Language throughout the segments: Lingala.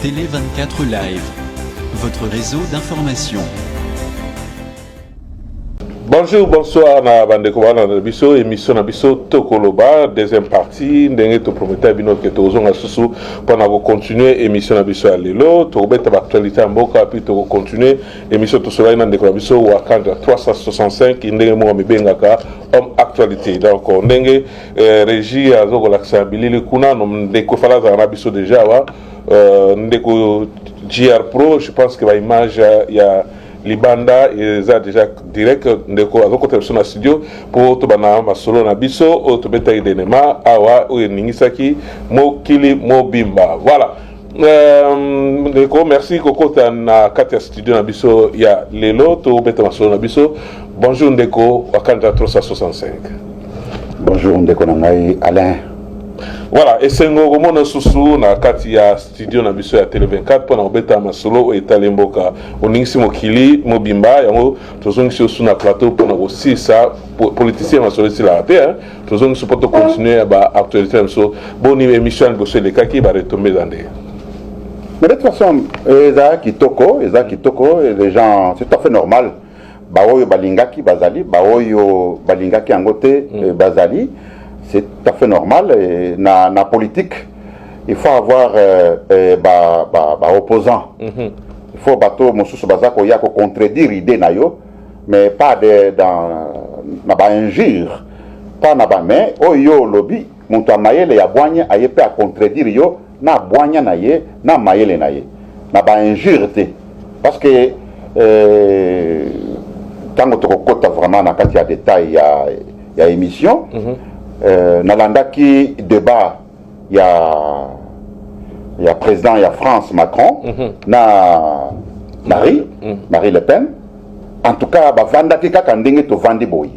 Télé 24 Live, votre réseau d'information. Bonjour, bonsoir na bandeko wana na biso émission na biso Tokoloba deuxième partie ndenge to promettre bino ke tozonga susu pendant ko continuer émission na biso ya lelo to beta ba actualité ya mboka puis to continuer émission to sola na ndeko na biso Wakanda 365 ndenge mo mibengaka homme actualité donc ndenge régie azoko laksa bilili kuna no ndeko fala za na biso déjà wa ndeko JR Pro je pense que ba image ya Libanda ils a déjà direct ndeko azokota biso na studio pour to bana masolo na biso o to beta idenema awa o ningisaki mokili mobimba voilà ndeko merci kokota na kati ya studio na biso ya lelo to beta masolo na biso bonjour ndeko Wakanda 365 bonjour ndeko na ngai Alain. Voilà, et c'est un moment susu na kati ya studio na biso ya Télé 24 pour na obeta masolo etalemboka oningisi mokili mobimba yango tozongisi osu na plateau pour na aussi ça politicien masolo sila te hein tozongisi pour continuer ba actualité so boni émission bosso le kaki ba retomber dans des. Mais de toute façon eza kitoko et les gens c'est tout à fait normal baoyo balingaki bazali baoyo balingaki angote bazali. C'est tout à fait normal. Et na politique, il faut avoir opposant. Il faut bateau mosusu bazako ya ko contredire idée na yo, mais pas dans na ba injure, pas na ba mais oyo lobby muntu amayele ya bwanya ayepe a contredire yo na bwanya na ye na mayele na ye. Na ba injure te parce que tango to kokota vraiment na kati ya détail ya émission. Nalandaki débat il y a président il y a France Macron na Marie Le Pen en tout cas bavandaki kaka ndenge to vandi boy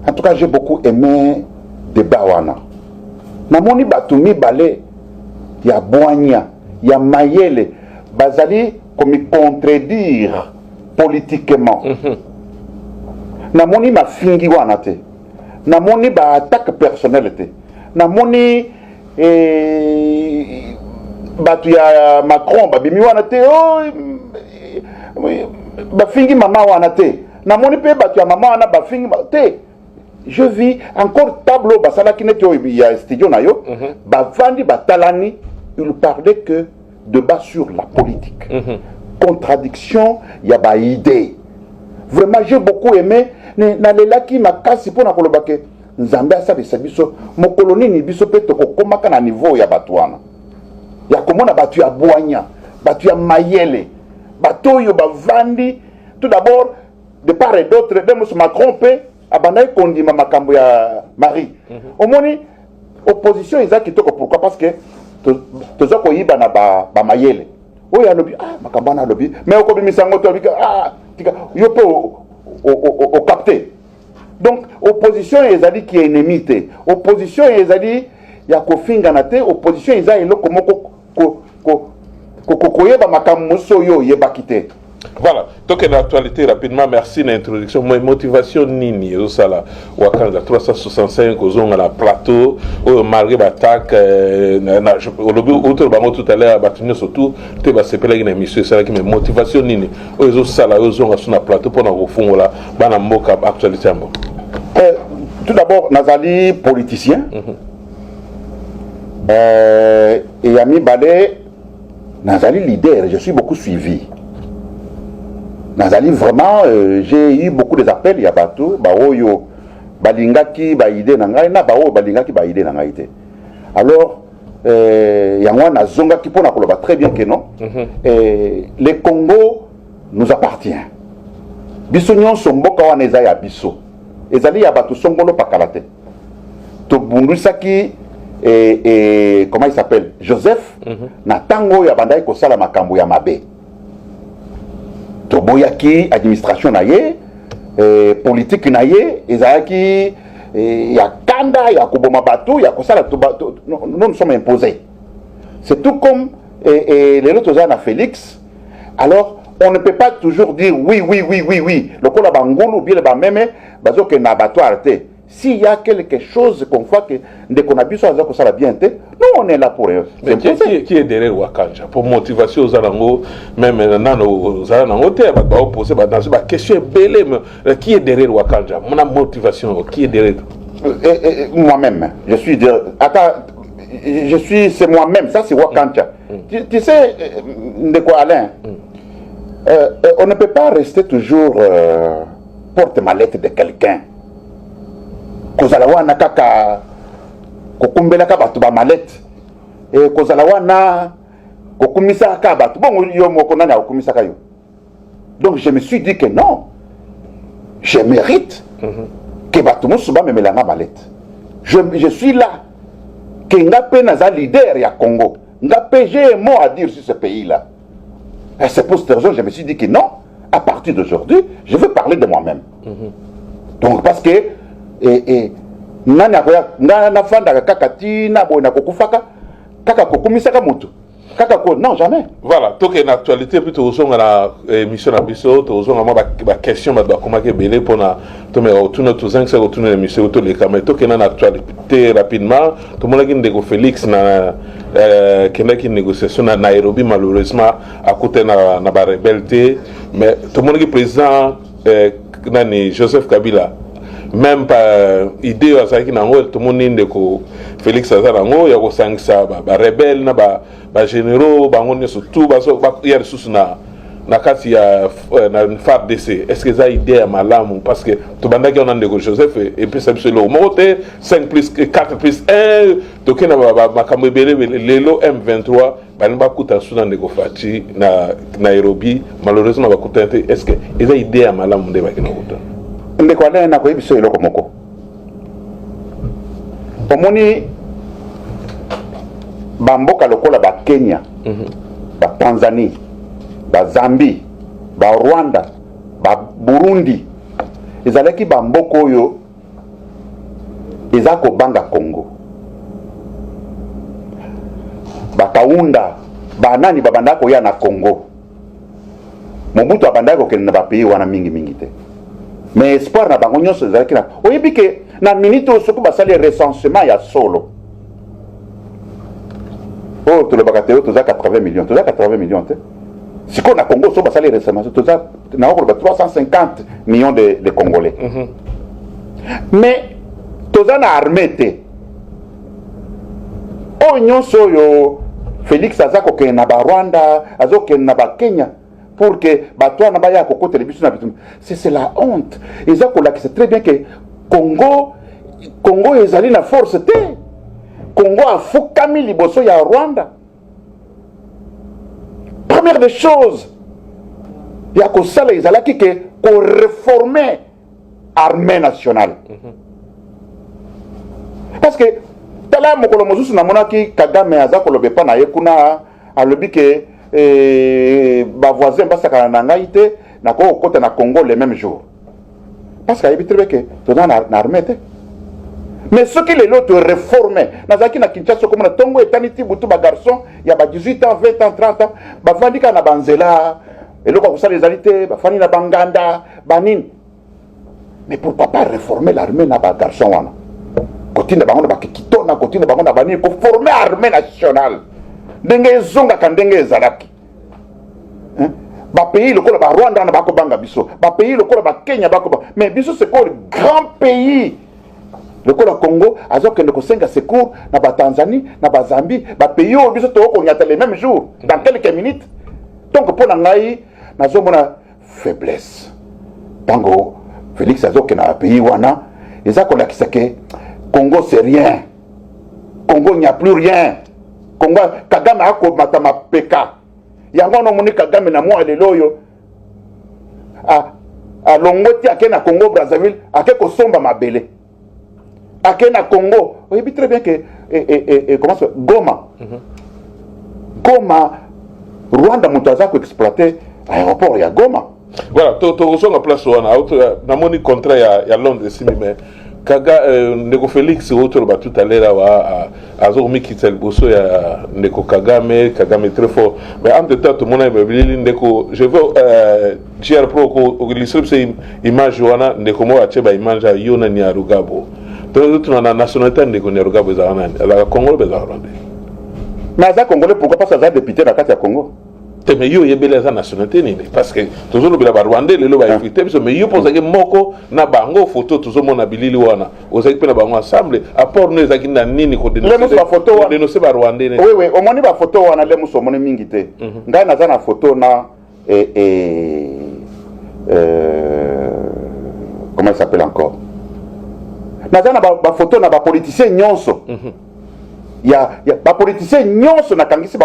en tout cas j'ai beaucoup aimé débat wana namoni batumi balé ya boanya ya mayele bazali comme contredire politiquement namoni mafingi wana te namoni ba attaque personnalité namoni batu ya Macron babimi wana te bafingi mama wana te namoni pe batu ya mama wana bafingi te je vis encore tableau basalaki neti ya studio na yo bavandi batalani il parlait que débat sur la politique contradiction ya ba idée vraiment j'ai beaucoup aimé na lelaki makasi pona kolobake nzambe asalisa biso mokoloni ni biso pe tokokomaka na niveau ya batu wana ya komona batu ya bwanya batu ya mayele batu oyo bavandi tout d'abord de part et d'autre de Macron pe abandai kondima makambo ya Marie omoni opposition eza kitoko pourquoi parce que toza koyiba na ba mayele oyo alobi makambo na alobi mais okobimisa ngo to bika tika yo pe au capté. Donc opposition ezali qui est ennemi te. Opposition ezali ya kofinga na te, opposition ezali eloko moko koyeba makambo so yo yebaki te. Voilà, donc l'actualité rapidement, merci l'introduction. Moi, motivation nini, au sala, Wakanda 365, aux on à la plateau, malgré l'attaque, au lobby, autour de tout à l'heure, battu surtout, tu vas se péler une émission, c'est là qui me motivation nini, aux sala, aux on à la plateau pour nous refondre là, bana moka actualité. Tout d'abord, Nazali politicien, et Ami Balé, Nazali leader, je suis beaucoup suivi. Nazali vraiment j'ai eu beaucoup des appels ya bato baoyo balingaki ba idée na ngai na baoyo balingaki ba idée na ngai te alors yango na zonga ki pona koloba très bien que non le Congo nous appartient biso nyonso mboka wana eza ya biso ezali ya bato songolo pakalate to bundusaki comment il s'appelle Joseph na tango ya bandai ko sala makambo ya mabe toboyaki administration na ye politique na ye ezalaki ya kanda ya koboma bato ya kosala nous sommes imposés c'est tout comme les autres na Félix alors on ne peut pas toujours dire oui le kola bangulu bien ba meme bazoke na bato arrêté s'il y a quelque chose qu'on voit que dès qu'on a vu ça, ça va bien, nous on est là pour eux. Mais qui est derrière Wakanja pour motivation aux Alango, même aux Alango, poser la question belle, qui est derrière Wakanja? Mon motivation, qui est derrière? Moi-même, je suis c'est moi-même, ça c'est Wakanja. Tu sais de quoi, Alain? On ne peut pas rester toujours porte-mallette de quelqu'un. Kozalawana kaka kokumbela ka batu ba mallette et kozalawana kokumisa ka batu bon yo moko nana kokumisa ka yo. Donc je me suis dit que non, je mérite que batu musuba me melanga mallette. Je suis là que ngape naza leader ya Congo. Ngape j'ai un mot à dire sur ce pays-là. Et c'est pour cette raison que je me suis dit que non, à partir d'aujourd'hui, je veux parler de moi-même. Donc parce que nana fanda kaka tina bona kokufaka kaka kokumisaka mutu kaka ko non jamais. Voilà, donc une actualité plutôt aux la émission à biso to aux ma question ma comment que belé pour na to me retourner tous ans ça retourner l'émission auto les caméras to une actualité rapidement tout le monde qui ndeko Félix na qui négociation na Nairobi malheureusement à côté na ba rebelle mais tout le monde qui président nani Joseph Kabila même pas idée à ça qui n'a tout le monde ndeko Félix Azarango ya ko sangisa ba rebelle na ba généraux ba ngone surtout ba hier sous na kati ya na FARDC. Est-ce que ça idée ya malamu parce que to banda ki on ndeko Joseph et puis c'est le moté 5 plus 4 plus 1 to kena ba makambo belé lelo M23 ba nba kuta suna ndeko Fati na Nairobi malheureusement ba kuta est-ce que eza idée ya malamu nde ba kena kuta ndeko ala na ko ibiso eloko moko omoni bamboka lokola ba Kenya ba Tanzanie ba Zambie ba Rwanda ba Burundi ezalaki bamboka oyo eza kobanga Congo bakaunda banani babanda koya na Congo Mobutu abanda kokende na ba pays wana mingi te mais espoir na bango nyonso ezalaki na oyebi ke na minute oyo soki basali recensement ya solo oh tolobaka te toza 80 millions toza 80 millions te sikoyo na Congo so basali recensement toza na okoloba 350 millions de Congolais mais toza na armée te oyo nyonso oyo Félix aza kokende na ba Rwanda azokende na ba Kenya pour que Batouana Baya Koko télévision c'est la honte. Ils ont c'est très bien que Congo est allé na force T. Congo a fukami liboso ya Rwanda. Première des choses, il y a que ça les alaki que pour réformer l'armée nationale. Parce que tala mokolo mozusu na monaki Kagame azakolo bepa na yekuna alobi ke ba voisin basaka na ngai te na ko kota na Congo le même jour parce que ayebi que tona na armée te mais ce qui les l'autre réformer nazaki na Kinshasa comme na tongo etaniti butu ba garçon ya ba 18 ans 20 ans 30 ans ba vandika na banzela eloko ko sala les alité ba fani na banganda banini mais pourquoi pas réformer l'armée na ba garçon wana kotina bango ba kitona kotina bango na banini pour former armée nationale ndenge zonga kandenge ezalaki ba pays lokola ba Rwanda na bako banga biso ba pays lokola ba Kenya bako mais biso c'est quoi le grand pays lokola Congo azokende ko senga secours na ba Tanzanie na ba Zambie ba pays o biso to ko nyata les mêmes jours dans quelques minutes donc pour na ngai nazomona faiblesse tango Félix azokende na pays wana ezako lakisa ke Congo c'est rien Congo n'y a plus rien Congo Kagame ako matama peka yango no moni Kagame na mwa leloyo a longoti ake na Congo Brazzaville ake ko somba mabele ake na Congo oyebi très bien que comment ça Goma Goma Rwanda muto aza ko exploiter aéroport ya Goma voilà to songa place wana auto na moni contrat ya Londres simi mais Kaga Ndeko Félix autour ba tout à l'heure azo mi kitel boso ya Ndeko Kagame très fort mais en même temps tout le monde est Ndeko je veux GR Pro ko l'islam c'est image wana Ndeko mo ache ba image ya Yona ni Arugabo tu as la nationalité de Congo, la Congo, mais ça Congolais, pourquoi pas ça député dans le Congo? Mais yo yebele za nationalité nini parce que toujours le ba Rwandais le ba invité mais yo pour ça que moko na bango photo toujours mon abilili wana ozaki pe na bango ensemble apport nous ezaki na nini ko dénoncer ba Rwandais. Oui oui, au moni ba photo wana le muso moni mingi te ngai naza na photo na comment il s'appelle encore naza na ba photo na ba politicien nyonso ya ba politicien nyonso nakangisi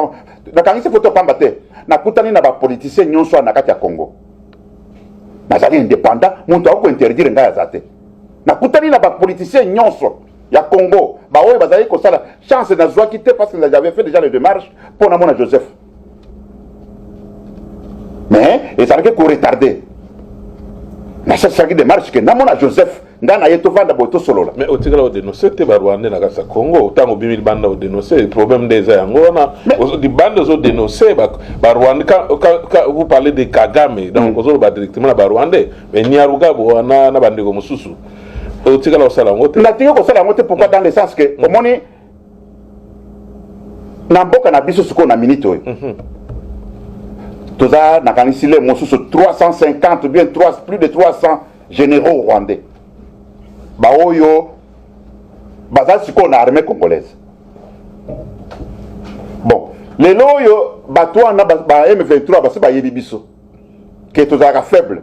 photo pamba te nakutani na ba politicien nyonso na kati ya Congo nazali indépendant muntu ako interdire ngai azate nakutani na ba politicien nyonso ya Congo ba oyo bazali ko sala chance na zwa kité parce que j'avais fait déjà les démarches pour na mona Joseph mais et ça que retardé na ça qui démarche que na mona Joseph ndana yeto vanda boto solo la mais otikala dénoncer te ba Rwanda na kasa Congo tango bimil banda o dénoncer problème des angona di bande zo dénoncer ba Rwanda quand vous parlez de Kagame donc ozo ba directement na ba Rwanda mais Nyaruga bo na bande ko mususu otikala osala ngote na tiko ko sala ngote pourquoi dans le sens que au moni na mboka na biso suko na minute oyo toza na kanisile mususu 350 bien plus de 300 généraux rwandais baoyo baza siko na armée congolaise bon lelo oyo bato wana ba M23 basi bayebi biso ke tozalaka faible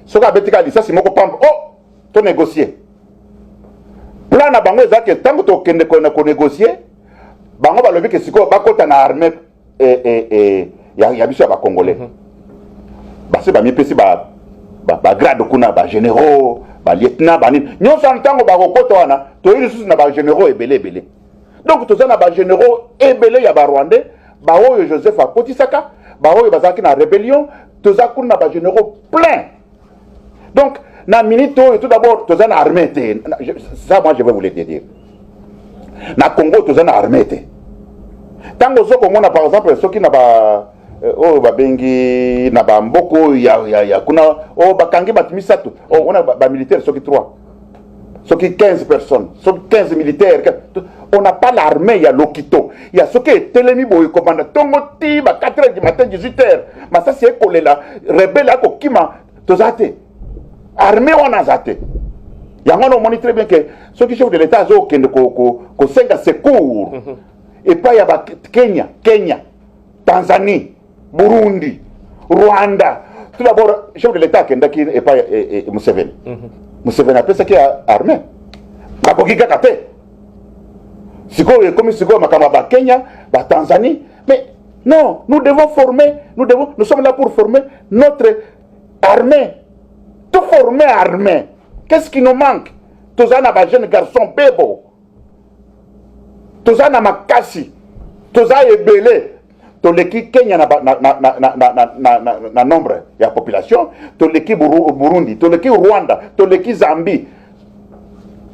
soki abetika lisasi moko pamba to négocier plan na bango ezalaki ntango tokende konégocier bango balobi ke sikoyo bakota na armée ya biso ya bacongolais basi bamipesi bagrade kuna bagénéraux lieutenant banini nyonso na ntango bakokota wana toyi lisusu na bagénéraux ebele donc toza na bagénéraux ebele ya barwandais baoyo Joseph akotisaka baoyo bazalaki na rébellion toza kuna na bagénéraux plein donc na minute oyo tout d'abord toza na armée te ça moi je vais vous le dire na Congo toza na armée te ntango ozokomona par exemple soki na oyo babengi na bamboko ya kuna oyo bakangi bato misato ona bamilitaire soki 3 soki 15 personnes soki 15 militaires on n'a pas l'armée ya lokito ya soki etelemi boye komanda ntongo ti ba 4h du matin 18h masasi ekolela rebelle akokima toza te armée wana aza te yango wana omoni très bien que soki chef de l'état azokende kosenga secours epai ya Kenya Tanzanie Burundi, Rwanda. Tout d'abord, chef de l'État qui est pas Museveni. Museveni a fait ce qu'il a armé. Comme Siko, Makamba, Kenya, Tanzanie. Mais non, nous devons former, nous sommes là pour former notre armée. Tout former armée. Qu'est-ce qui nous manque? Tous les jeunes garçons, Bebo. Tous les Makasi. Tous les Ebele. Toleki Kenya na nombre ya population, toleki Burundi, toleki Rwanda, toleki Zambie.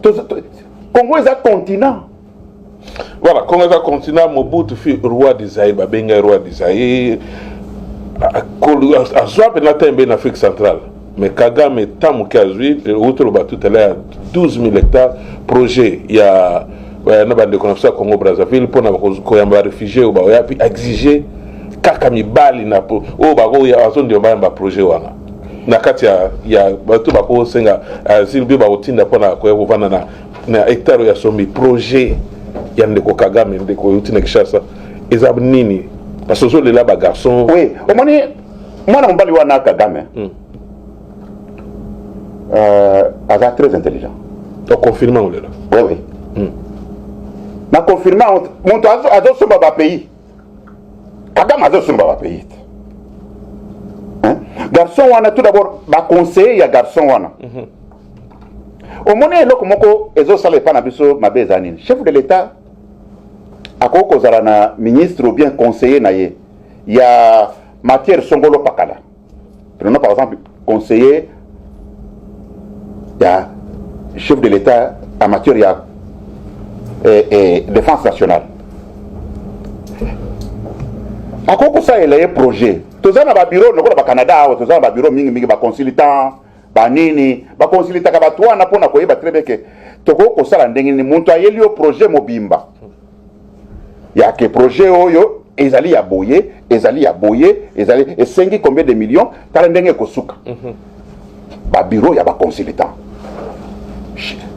Congo est un continent. Voilà, Congo est un continent. Mobutu fut roi d'Isaïe, Babenga roi d'Isaïe. Azwa penatembe en Afrique centrale. Mais Kagame tamu kazui, outre le tout à l'heure 12 000 hectares projet. Il y a na bande konafisa Congo Brazzaville pour na koyamba réfugié ou ba yapi exiger kaka mibali na po o ba ko ya azondi ba projet wana na kati ya bato ba ko senga silbi ba otinda pona ko yovana na hectare ya sombi projet ya ndeko Kagame ndeko utina Kishasa ezab nini parce que les là ba garçon oui au moni mwana mbali wana Kagame aza très intelligent au confinement ou là oui na confirmer mon azo somba ba pays Kagame azo somba ba pays garçon wana tout d'abord ba conseiller ya garçon wana au moni eloko moko ezo sala pa na biso mabeza nini chef de l'état akoko zala na ministre ou bien conseiller na ye ya matière songolo pakala prenons par exemple conseiller ya chef de l'état en matière ya défense nationale. À quoi ça il y a projet? Tous les bureaux, au Canada, tous les bureaux, mingi ba consultant, banini bakonsilitaka bato wana mpona koyeba très bien ke tokoki kosala ndenge nini moto ayeli yo projet mobimba yake projet oyo ezali ya boye ezali ya boye ezali esengi combien de millions tala ndenge ekosuka babureau ya baconsultant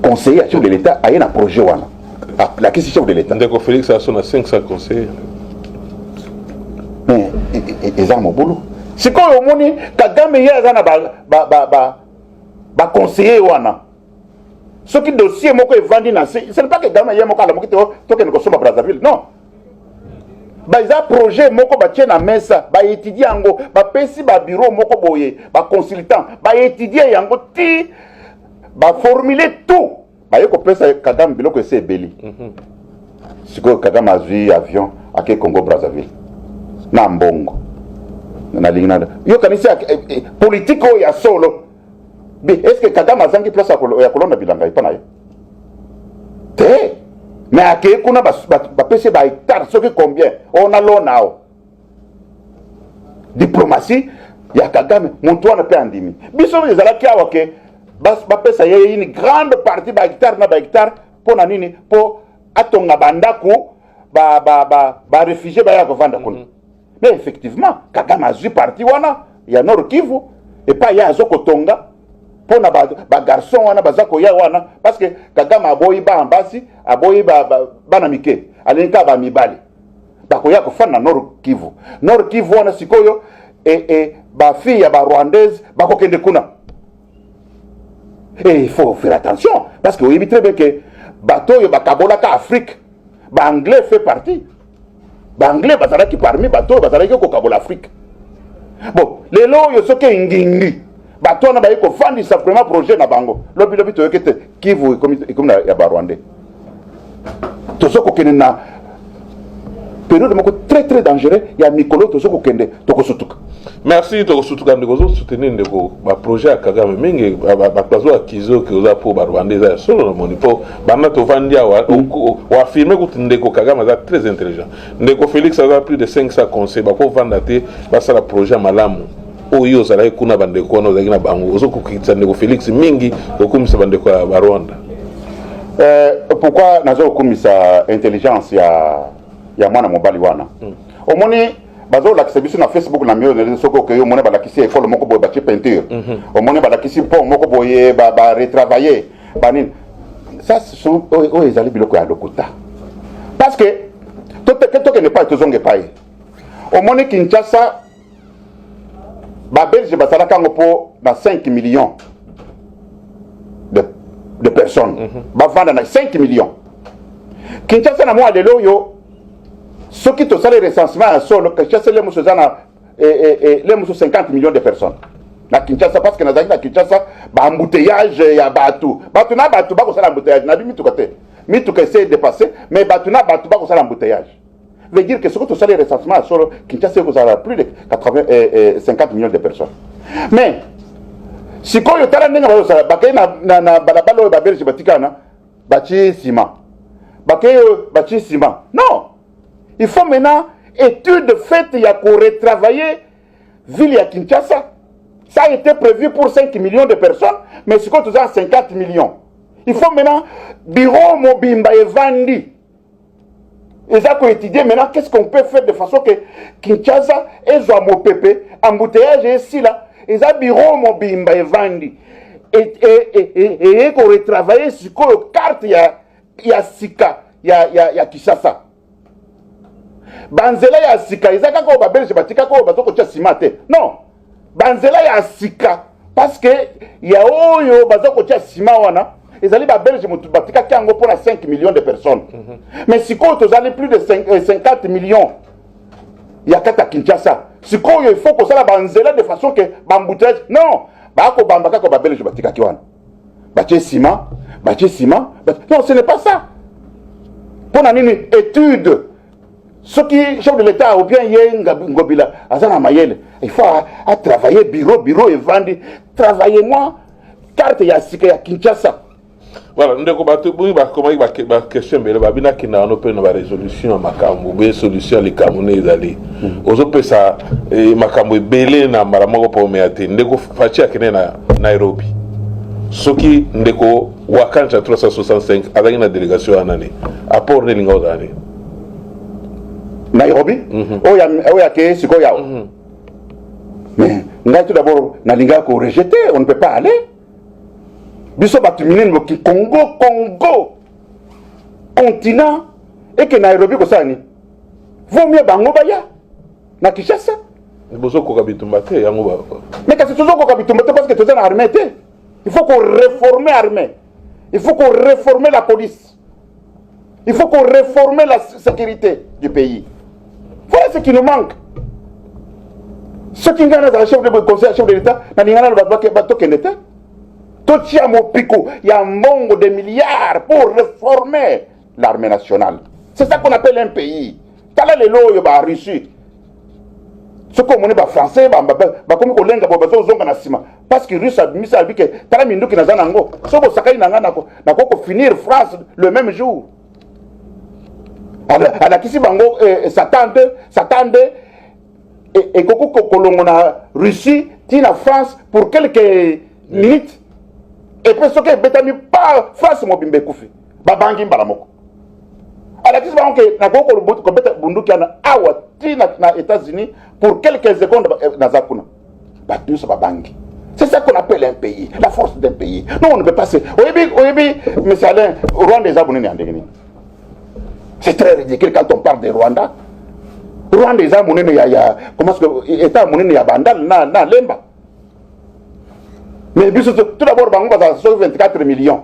conseiller chef de l'état aye na projet wana lakisi chef de l'état ndeko Félix aso na 500 conseillers mais eza mobulu sikoyo omoni Kagame ye aza na baconseiller wana soki dossier moko evandi na ce n'est pas que Kagame ye moko alamoki tokende kosomba Brazzaville non baza projet moko batie na mesa baétudie yango bapesi babureau moko boye baconsultant baétudie yango ti baformule tout baye kopesa Kagame biloko ese ebeli sikoyo Kagame azwi avion ake Congo Brazzaville na mbongo na lingana yo kanisa politique oyo ya solo bi est-ce que Kagame azangi place ya kolonda bilanga ipana ye te mais ake kuna bapesi ba hectare soki combien on a lonao diplomatie ya Kagame muntu wana pe andimi biso ezalaki awa ke bapesa ye une grande partie ba hectare na ba hectare pona nini po atonga bandaku ba réfugié ba ya kovanda kuna mais effectivement Kagame azwi parti wana ya Nord Kivu et pas ya azokotonga pona ba garçon wana bazako ya wana parce que Kagame aboyi ba ambasi aboyi bana mike alinka ba mibali bakoya kofana Nord Kivu wana sikoyo ba fille ya ba rwandaise bakokende kuna et il faut faire attention parce que oyebi très bien que bato yo bakabola ka Afrique ba anglais fait partie Banglais bazalaki parmi bato bazalaki kokabola Afrique. Bon, lelo yo soke ngingi. Bato na baye ko fandi sa premier projet na bango. Lobi to yekete Kivu comme na ya Rwanda. To soko kene na période moko très dangereux ya mikolo to soko kende to kosutuka. Merci to kosutuka ndeko soutenir ndeko ba projet ya Kagame mingi ba plazo akizo ke oza po ba Rwanda za solo na monipo bana to vandia wa affirmer que ndeko Kagame za très intelligent. Ndeko Félix a plus de 500 conseils ba ko vanda te ba sala projet malamu. Oyo zala kuna bandeko na za kina bango ozo kokitsa ndeko Félix mingi okumisa bandeko ya Rwanda. Pourquoi nazo kumisa intelligence ya mwana mobali wana omoni bazo lakisa biso na Facebook na mio de soko ke yo mona balakisi école moko boye bati peinture omoni balakisi pont moko boye ba retravailler banine ça ce sont ezali biloko ya lokuta parce que to n'est pas tozonge pai omoni Kinshasa ba Belge basala kango po na 5 millions de personnes ba vanda na 5 millions Kinshasa na moi lelo yo ceux qui te salent recensement à solo que Kinshasa les muso zana les muso 50 millions de personnes na Kinshasa parce que na Kinshasa ba embouteillage ya batu na batu ba ko sala embouteillage na bimi tuka essayer de passer mais batu na batu ba ko sala embouteillage veut dire que ceux qui te salent recensement à solo Kinshasa vous a plus de 50 millions de personnes mais si ko yo tala ndenge ba sala bakay na balabalo ba Belge batikana bachi ciment bachi ciment non. Il faut maintenant étude faite, il y a pour retravailler ville à Kinshasa. Ça a été prévu pour 5 millions de personnes, mais c'est quoi tout ça 50 millions. Il faut maintenant bureau mobimba et vandi. Et ça qu'on étudie maintenant qu'est-ce qu'on peut faire de façon que Kinshasa et Zoamo Pepe embouteillage ici là. Et ça bureau mobimba et vandi. Et qu'on retravailler sur quoi carte il y a Sika, il y a Kinshasa. Banzela ya sika izaka ko ba Belge batika ko batoko tia simate non banzela ya sika parce que ya oyo bazoko tia sima wana ezali ba Belge mutu batika kango pour 5 millions de personnes mais siko tozali plus de 50 millions ya kata Kinshasa siko il faut que ça la banzela de façon que bamboutage non ba ko bambaka ko ba Belge batika ki wana batie ciment non ce n'est pas ça pour une étude. Ce qui chef de l'État ou bien Ngobila Azana Mayel, il faut travailler bureau et vendre. Travaillez-moi carte ya Sika ya Kinshasa. Voilà, ndeko bato buni ba comment ba question mbele ba bina kina no pe na ba résolution makambo be solution les kamone ezali. Ozo pesa makambo ebele na mara moko po me ate ndeko fachi akene na Nairobi. Soki ndeko wakanja 365 avec na délégation anani. Apport de linga ozani. Nairobi? Oya ke siko yao. Mais ngai tout d'abord na linga ko rejeter, on ne peut pas aller. Biso batumine ki Congo continent et que Nairobi ko sani. Vaut mieux bango baya na Kinshasa. Bozo ko kabitumba te yango ba. Mais quand c'est toujours ko kabitumba te parce que tu es en armée te. Il faut qu'on réforme l'armée. Il faut qu'on réforme la police. Il faut qu'on réforme la sécurité du pays. Voilà ce qui nous manque. Ce qui gagne dans le chef de conseil, chef de l'État, dans le bateau qui était. Tout ça, mon pico, il y a un monde de milliards pour réformer l'armée nationale. C'est ça qu'on appelle un pays. T'as là les lois, il y a Russie. Ce qu'on est français, comme on l'a dit, parce que les Russes ont mis ça, que t'as la minute qui n'a pas d'ango. Ce qu'on s'accorde n'a pas finir France le même jour. Alors, qui s'y bango s'attendait et Koko Kolongo na Russie, tina France pour quelques minutes. Et puis, ce qui est pas France, mon bimbe koufi. Babangi mbalamoko. Alors, qui s'y bango que na Koko Bunduki na awa tina na États-Unis pour quelques secondes na Zakuna. Battu sa babangi. C'est ça qu'on appelle un pays, la force d'un pays. Non, on ne peut pas se. Oyebi, M. Alain, Rwanda des abonnés en dégueulasse. C'est très ridicule quand on parle de Rwanda. Rwanda des abonnés, il y a. Comment est-ce que. État abonné, il y a Bandal, na Lemba. Mais tout d'abord, Bango va 24 millions.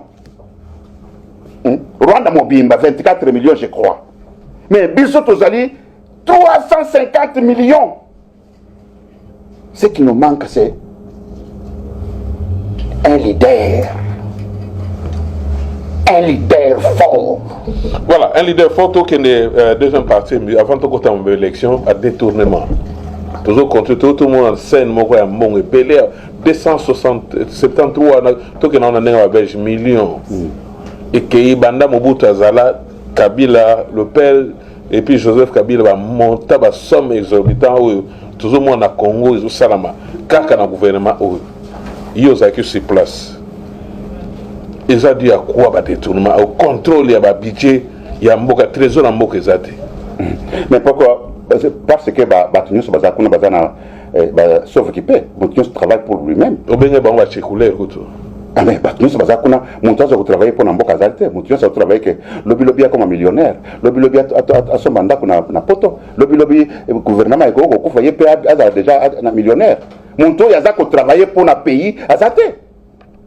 Rwanda Mobimba, 24 millions, je crois. Mais Bissot Ozali, 350 millions. Ce qui nous manque, c'est un leader fort. Voilà, un leader fort qui est le deuxième parti, avant de compter en élection, à détournement. Toujours contre tout le monde en scène, mon frère, mon épelé, 273, tout le monde en a millions. Et que Banda Mobutu Azala, Kabila, le père, et puis Joseph Kabila va monter à somme exorbitante, toujours le monde à Congo, ils ont salama. Car dans le gouvernement, ils ont sur place. Ils ont dit à quoi le détournement, au contrôle, il y a un budget, il y a un trésor en moque. Mais pourquoi? Parce que Batunius sauf occupé, Batunius travaille pour lui-même. Au Bénin, on va circuler. Ah mais Batunius Moutaz a travaillé pour Namboka Zalité, Moutunius a travaillé que lobby comme un millionnaire, lobby a son mandat qu'on a poto, lobby gouvernement est au foyer déjà un millionnaire. Moutonius a travaillé pour un pays à Zalité.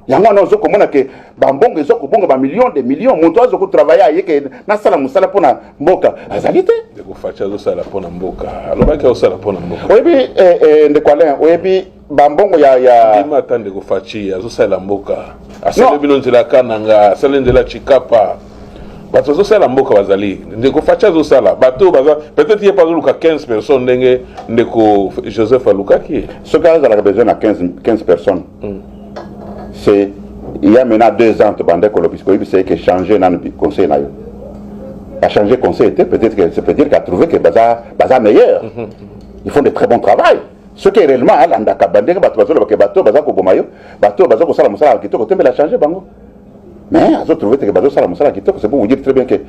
Yango na zo komona ke bambongo zo kobonga ba millions de millions moto azo ko travailler ayeke na sala musala pona mboka azalite de ko facha zo sala pona mboka aloba ke osala pona mboka oyebi nde kwalen oyebi bambongo ya bima tande ko fachi azo sala mboka asale bilonzi la kananga asale ndela chikapa bato zo sala mboka bazali nde ko facha zo sala bato baza peut-être il y a pas luka 15 personnes ndenge ndeko Joseph Alukaki ce gars a besoin de 15 personnes. Il y a maintenant 2 ans, c'est que changer dans le conseil. A changé conseil, peut-être que c'est peut-être qu'il a trouvé que Baza meilleur. Ils font de très bon travail. Ce qui est réellement, il a changé. Mais ils ont trouvé que Baza c'est pour vous dire très bien que. Il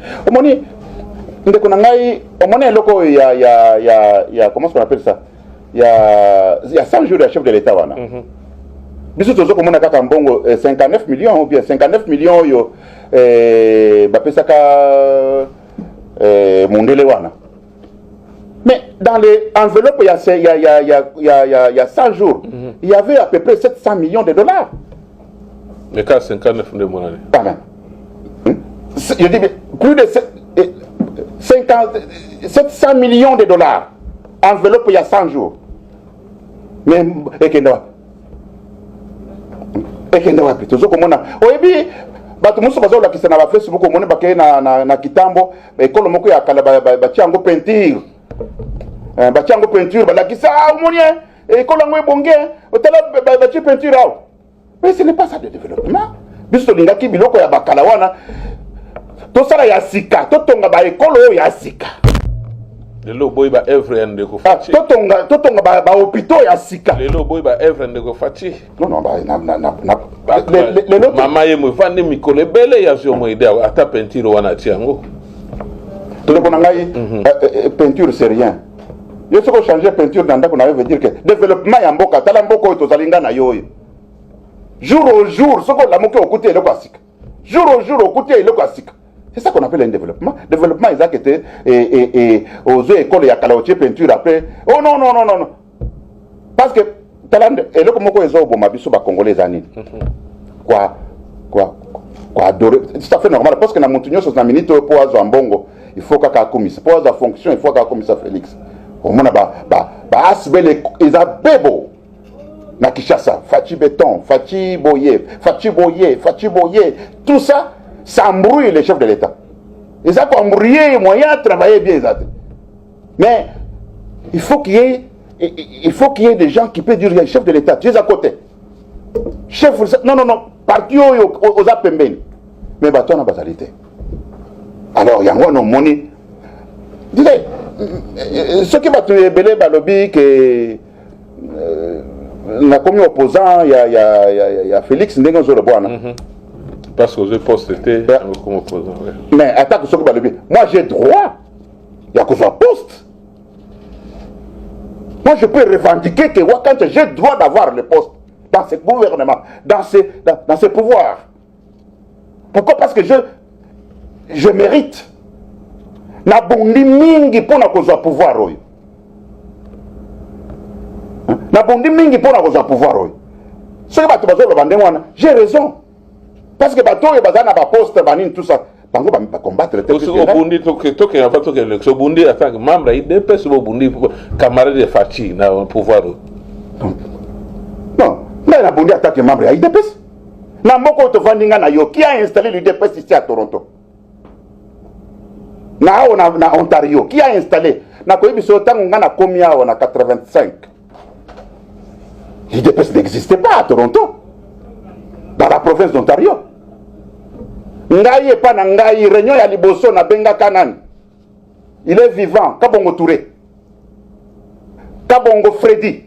y a comment on appelle ça? Il y a 100 jours de chef de l'État. Bisous toujours comme on a 59 millions ou bien 59 millions yo bapesaka mondelewana. Mais dans les enveloppes il y a 100 jours, il y avait à peu près 700 millions de dollars. Mais quand 59 de mon année. Pardon. Je dis plus de 700 millions de dollars. Enveloppe il y a 100 jours. Mais ekenda wapi tozo komona oyebi bato muso bazo la kisana ba Facebook komona bakay na kitambo ekolo moko ya kala ba tiango peinture ba kisa omoni ekolo ngo ebonge otala ba peinture aw mais ce n'est pas ça de développement biso tolingaki biloko ya bakala wana tosala ya sika totonga baekolo oyo ya sika lelo boyi ba evre ya ndeko Faci totonga bahôpitaux ya sika lelo boyi ba evre ya ndeko Faci non mama ye mofandi mikolo ebele ya zio moide ata peinture wana ti yango toleko na ngai peinture c'est rien yo soko changer peinture na ndako na yo veut dire que développement ya mboka tala mboka oyo tozali nga na yo oyo jour au jour soko olamoki okuti eloko ya sika jour au jour okuti eloko ya sika. C'est ça qu'on appelle un développement. Développement, ils ont été aux écoles, il y a calaotier peinture après. Oh non. Parce que, et là, comment ils ont bon, Congolais années. Quoi, adorer. C'est tout à fait normal. Parce que dans Montignon, sur la minute, pour avoir un bongo, il faut qu'il y ait un commissaire. Pour avoir une fonction, il faut qu'il y ait un commissaire Félix. Au moins, ils ont bébo. Na Kinshasa, Faci Béton, Faci Boye, tout ça. Ça embrouille les chefs de l'État. Ils ont embrouillé les moyens de travailler bien. Mais il faut qu'il y ait des gens qui peuvent dire chef de l'État, tu es à côté. Chef, non, parti aux apembeni. Mais bateau n'a pasalité. Alors, il y a un money. Disais, ce qui va te révéler, lobby que la commis opposant, il y a Félix Ndengo Zoroboana. Parce que je poste était comme opposant. Mais attends, ce que moi j'ai droit. Il y a que je poste. Moi je peux revendiquer que moi, quand j'ai droit d'avoir le poste dans ce gouvernement, dans ce pouvoir. Pourquoi? Parce que je mérite. Na bondi mingi pour na koza pouvoir oyo. Na bondi mingi pour na koza pouvoir oyo. Ce que bato bazo le bande wana, j'ai raison. Parce que bateau et bazana ba poste banine tout ça. Bango ba combattre le texte. Au Burundi toke na bato ke l'élection Burundi en tant que membre IDPS au Burundi camarade de Faci na pouvoir. Non, mais na Burundi en tant que membre IDPS. Na moko to vandinga na yo qui a installé l'IDPS ici à Toronto. Na Ontario qui a installé na ko biso tango nga na komia on a 85. L'IDPS n'existait pas à Toronto. Dans la province d'Ontario. Ngai pas na ngai réunion ya liboso na benga Kanani. Il est vivant. Kabongo Touré. Kabongo Freddy.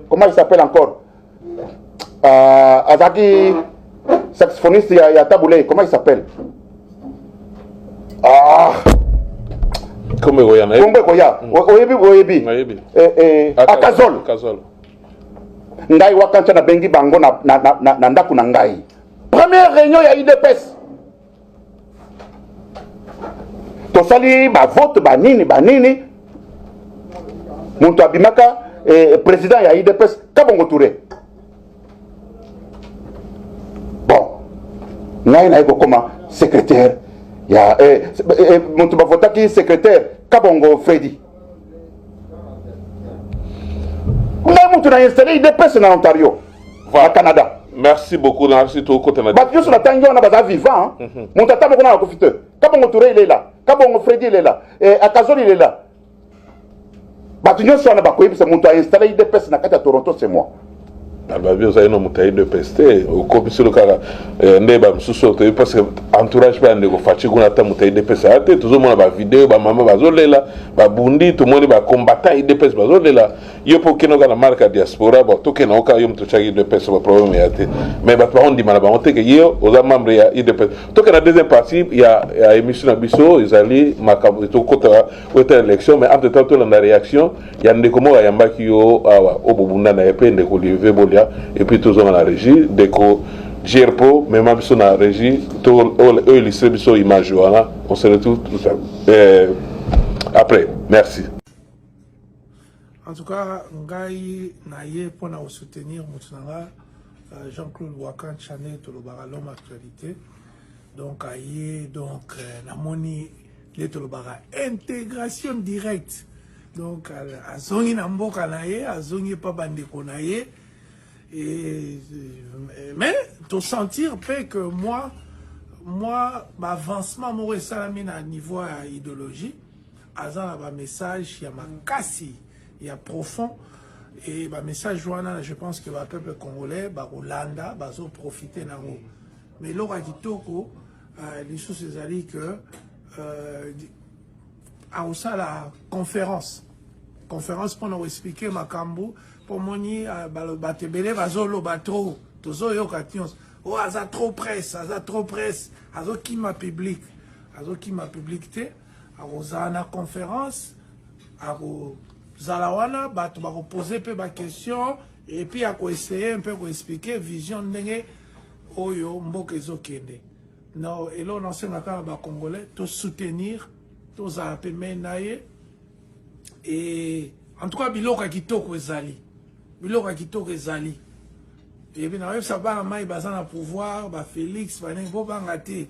Comment il s'appelle encore? Azaki saxophoniste ya Taboulé. Comment il s'appelle? Comme Goyana. Oyebi. Akazol. Ngai wakancha na bengi bango na ndaku na ngai. Première réunion ya IDPS. Tosali ba vote banini. Muntu abimaka président ya IDPS Kabongo Touré. Bon. Ngai na eko koma secrétaire ya muntu ba votaki secrétaire Kabongo Freddy. On a installé IDPS en Ontario, voilà, au Canada. Merci beaucoup. Merci tout côté Canada. Parce que sur la tangue, on a besoin vivant. Mon tata, on a un confiteur. Kabongo Touré, il est là. Kabongo Freddy, il est là. Akazol, il est là. Batunyo, si on a installé IDPS à Toronto, c'est moi. Albabi oza ino mutai de peste okomisi lokaka ndeba msusu to parce que entourage ba ndeko Faci kuna ta mutai de peste ate tozomona ba vidéo ba mama bazolela ba bundi to moni ba combattant de peste bazolela yo po kenoka na marka diaspora ba to kena oka yo mto chaki de peste ba problème ya te mais ba pa on di mana ba monte ke yo oza membre ya IDPS to kena deuxième partie ya émission na biso ezali makambo to kota weta élection mais entre temps to la réaction ya ndeko mo ya mbaki yo awa obubunda na epende ko live bolia et puis tous dans la régie déco Gerpo même sur la régie tout eux lycée sur image voilà on se retrouve tout ça après merci. En tout cas ngai naie pour nous soutenir mutunanga Jean-Claude Wakan Chané to le baralom actualité donc aie donc namoni les to le bara intégration directe donc azongi na mboka naie azongi pa bandeko naie. Mais de sentir que moi avancement mon salamine à niveau idéologie, à un message il y a ma casse, il y a profond Et le message, je pense que le peuple congolais, le Hollanda, va profiter de ça. Mais là, les choses, c'est que à la conférence pour nous expliquer Makambu, pour moni batebele bazolo batro tozo yo kations oh aza trop presse azo qui ma public te aza na conférence ako zalawana bato ba poser pe ba question et puis ako essayer un peu ko expliquer vision ndenge oyo mboka ezokende non et là on senga ka ba congolais to soutenir to za pe menaye. Et en tout cas, biloko kitoko ezali. Et bien, on ça va mai bazana pouvoir, ba Félix, ba nengo bangate.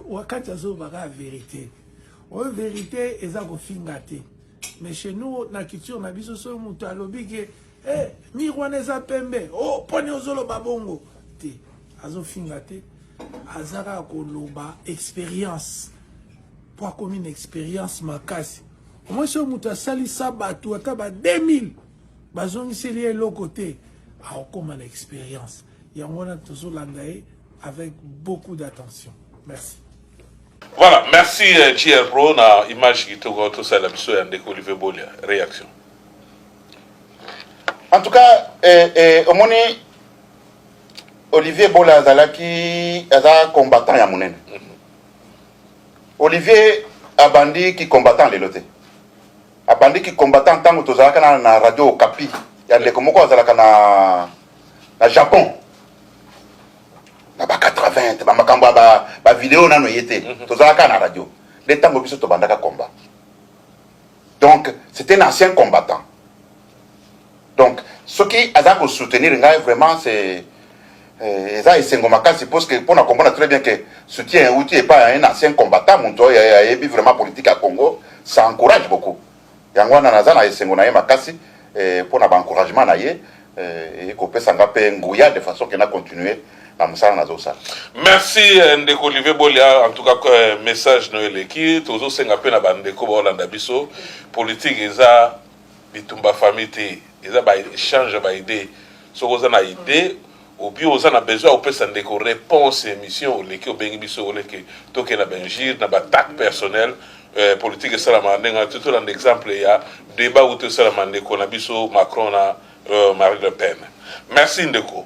Wakati azo baga vérité. La vérité eza ko fingate. Mais chez nous na culture na biso so mutu alobi ke mirwana eza pembe. Oh, poni ozolo babongo. Te azo fingate. Azara ko loba expérience. Pour comme une expérience makasi. Moi, je suis sali sabatou, à 2000. Bazong c'est l'autre côté. Comme une expérience. Il y a un toujours l'andaï avec beaucoup d'attention. Merci. Voilà, merci JR Pro. Na image qui te voit tout ça, la mission de Olivier Bolia. Réaction. En tout cas, au moins, Olivier Bolia Zalaki est un combattant à Mounen. Olivier Abandi qui combattant les lotés. Abandi qui combattant tant que tozalaka na radio Okapi ya ndeko moko azalaka na Japon na ba 80 ba makambo ba vidéo nano yete tozalaka na radio les tango biso to bandaka combat. Donc c'était un ancien combattant. Donc ce qui a pour soutenir ngai vraiment c'est ça esengo makasi parce que pour comprendre très bien que soutien outil est pas un ancien combattant monto ya vraiment politique à Congo, ça encourage beaucoup. Yangwana nazana esengo na ye makasi pour na encouragement na ye et ko pesa ngape nguya de façon que na continuer na musala nazo ça. Merci ndeko Olivier Bolia, en tout cas message noele ki tozo senga pe na bandeko ba Hollanda biso politique eza bitumba famille eza ba échange ba idée soko za na idée ou bien on a besoin au pesa ndeko réponse émission leki obengi biso leki toke na benjir na ba tac personnel politique et salama nenga tout un exemple il y a débat où tout salama ndeko na biso Macron na Marine Le Pen. Merci ndeko.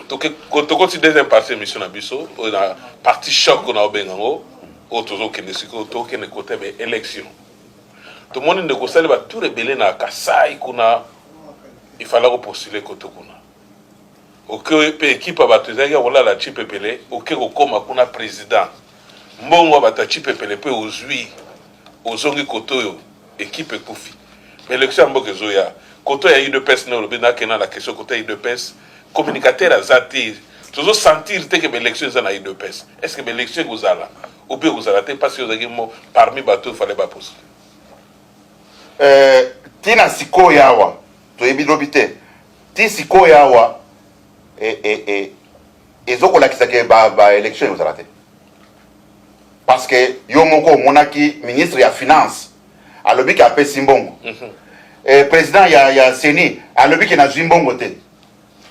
Donc quand tu deuxième partie émission na biso na partie choc na obengango otozo kende siko to kende côté mais élection. Tout le monde ndeko sala ba tout rebelle na Kasai kuna il fallait postuler koto kuna. Ok équipe abatezaki wala la chip pepele ok okoma kuna président. Mbongo batachi pepele pe ozui ozongi kotoyo équipe ekufi mais l'élection mboke zoya koto ya UDPS na lobena kena la question koto ya UDPS communicateur azati toujours sentir que l'élection za na UDPS est-ce que l'élection gozala ou bien gozala te parce que ozaki mo parmi bateau fallait pas poser tina siko yawa to yebi lobite ti siko yawa ezoko la kisake ba élection gozala te. Parce que Yomoko Monaki, ministre de la Finance, a lobby qui a fait Simbongo. Président ya Seni, a lobby qui a Zimbongo.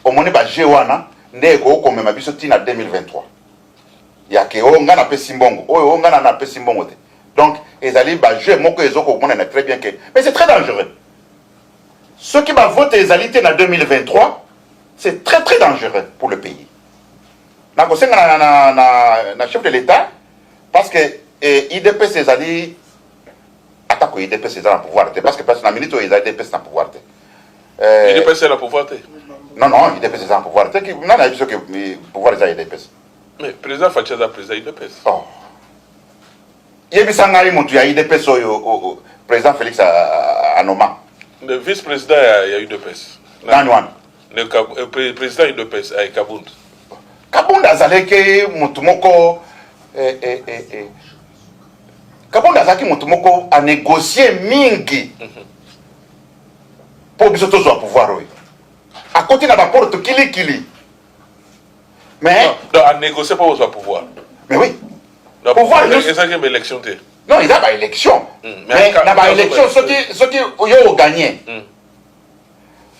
Au moment où Jewana, Nego, comme ma bisotine en 2023. Il y a que on a fait Simbongo. On a fait Simbongo. Donc, les alliés, je moko ezoko, on a très bien que. Mais c'est très dangereux. Ceux qui vont voter les alliés en 2023, c'est très très dangereux pour le pays. Na chef de l'État, parce que IDPS c'est ali attaque IDPS c'est dans pouvoir parce que personne n'a minute ils IDPS dans pouvoir IDPS c'est dans pouvoir non IDPS c'est dans pouvoir qui non a vu que pouvoir les IDPS mais président Fachaza président IDPS oh yebisanga yi mutu ya IDPS au président Félix Anoma le vice-président il y a UDPS Nanwan le président UDPS ay Kabunda Kabunda zaleke mutu moko Kabunda zaki mutumoko a négocié mingi pour que ce soit pouvoir oui. À côté de la porte kili. Mais non, à négocier pour avoir pouvoir. Mais oui. Le pouvoir est ça qui est élection. Non, il y a pas élection. Mais dans la élection ceux qui ont gagné.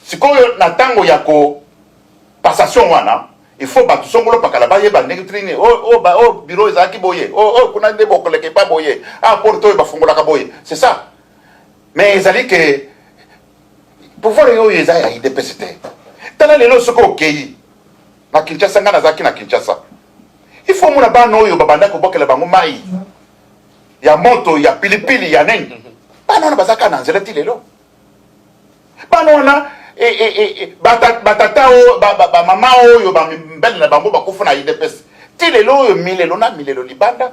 sikoyo na tango ya ko passation wana il faut ba tusongolo pakala ba yeba ndenge bureau ezaki boye kuna nde bokoleke pa boye porto ba fungola ka boye c'est ça mais ezali que pouvoir yo eza ya IDPST tala lelo soko okei na Kinshasa ngana zaki na Kinshasa il faut muna ba no yo babanda ko bokela bango mai ya moto ya pilipili ya nini bana bazaka na nzela ti lelo bana wana batata o mama oyo bambele na bango bakufa na IDPS ti lelo oyo milelo libanda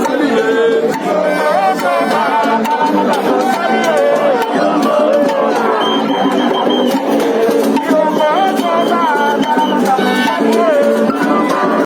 Salut.